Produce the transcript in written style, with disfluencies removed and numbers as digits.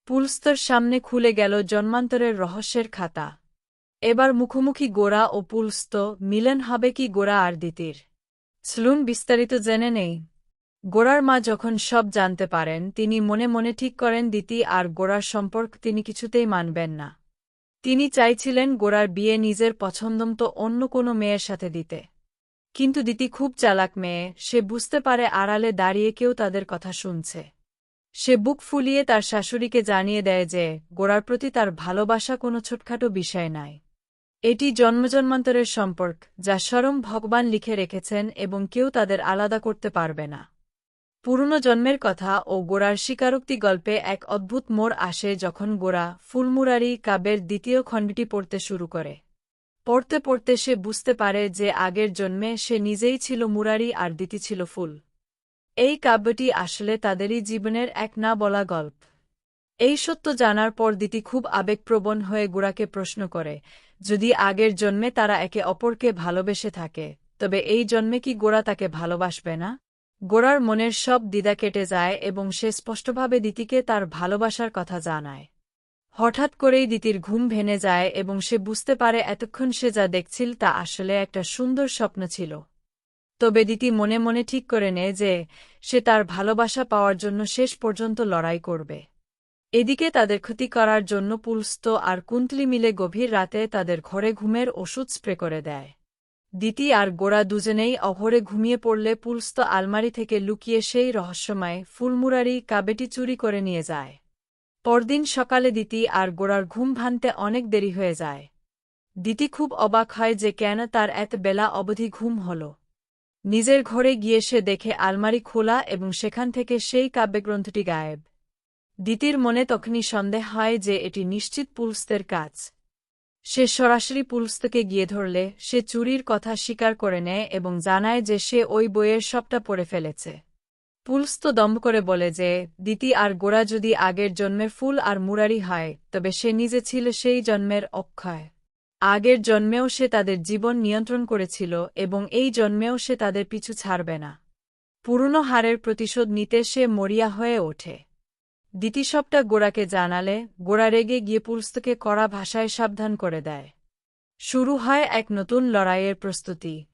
পুলস্তর সামনে খুলে গেল জন্মান্তরের রহস্যের খাতা। এবার মুখোমুখি গোরা ও পুলস্ত, মিলন হবে কি গোরা আর দিতির? চলুন বিস্তারিত জেনে নেই। গোরার মা যখন সব জানতে পারেন, তিনি মনে মনে ঠিক করেন দিতি আর গোরার সম্পর্ক তিনি কিছুতেই মানবেন না। তিনি চাইছিলেন গোরার বিয়ে নিজের পছন্দমতো অন্য কোনো মেয়ের সাথে দিতে। কিন্তু দিতি খুব চালাক মেয়ে, সে বুঝতে পারে আড়ালে দাঁড়িয়ে কেউ তাদের কথা শুনছে। সে বুক ফুলিয়ে তার শাশুড়িকে জানিয়ে দেয় যে গোরার প্রতি তার ভালোবাসা কোনো ছোটখাটো বিষয় নয়। এটি জন্মজন্মান্তরের সম্পর্ক, যা স্বয়ং ভগবান লিখে রেখেছেন এবং কেউ তাদের আলাদা করতে পারবে না। পুরনো জন্মের কথা ও গোরার স্বীকারোক্তি গল্পে এক অদ্ভুত মোড় আসে যখন গোরা ফুলমুরারি কাব্যের দ্বিতীয় খণ্ডটি পড়তে শুরু করে। পড়তে পড়তে সে বুঝতে পারে যে আগের জন্মে সে নিজেই ছিল মুরারি আর দিতি ছিল ফুল। এই কাব্যটি আসলে তাদেরই জীবনের এক না বলা গল্প। এই সত্য জানার পর দিতি খুব আবেগপ্রবণ হয়ে গোরাকে প্রশ্ন করে, যদি আগের জন্মে তারা একে অপরকে ভালোবেসে থাকে, তবে এই জন্মে কি গোরা তাকে ভালোবাসবে না? গোরার মনের সব দ্বিধা কেটে যায় এবং সে স্পষ্টভাবে দিতিকে তার ভালোবাসার কথা জানায়। হঠাৎ করেই দিতির ঘুম ভেঙে যায় এবং সে বুঝতে পারে এতক্ষণ সে যা দেখছিল তা আসলে একটা সুন্দর স্বপ্ন ছিল। তবে দিতি মনে মনে ঠিক করে নেয় যে সে তার ভালোবাসা পাওয়ার জন্য শেষ পর্যন্ত লড়াই করবে। এদিকে তাদের ক্ষতি করার জন্য পুলস্ত আর কুন্তলি মিলে গভীর রাতে তাদের ঘরে ঘুমের ওষুধ স্প্রে করে দেয়। দিতি আর গোরা দুজনেই অঘরে ঘুমিয়ে পড়লে পুলস্ত আলমারি থেকে লুকিয়ে সেই রহস্যময় ফুলমুরারি কাব্যটি চুরি করে নিয়ে যায়। পরদিন সকালে দিতি আর গোরার ঘুম ভাঙতে অনেক দেরি হয়ে যায়। দিতি খুব অবাক হয় যে কেন তার এত বেলা অবধি ঘুম হল। নিজের ঘরে গিয়ে সে দেখে আলমারি খোলা এবং সেখান থেকে সেই কাব্যগ্রন্থটি গায়েব। দিতির মনে তখনই সন্দেহ হয় যে এটি নিশ্চিত পুলস্তের কাজ। সে সরাসরি পুলস্তকে গিয়ে ধরলে সে চুরির কথা স্বীকার করে নেয় এবং জানায় যে সে ওই বইয়ের সবটা পড়ে ফেলেছে। পুলস্ত দম্ভ করে বলে যে দিতি আর গোরা যদি আগের জন্মের ফুল আর মুরারি হয়, তবে সে নিজে ছিল সেই জন্মের অক্ষয়। আগের জন্মেও সে তাদের জীবন নিয়ন্ত্রণ করেছিল এবং এই জন্মেও সে তাদের পিছু ছাড়বে না। পুরনো হারের প্রতিশোধ নিতে সে মরিয়া হয়ে ওঠে। দিতি সবটা গোরাকে জানালে গোরা রেগে গিয়ে পুলস্তকে কড়া ভাষায় সাবধান করে দেয়। শুরু হয় এক নতুন লড়াইয়ের প্রস্তুতি।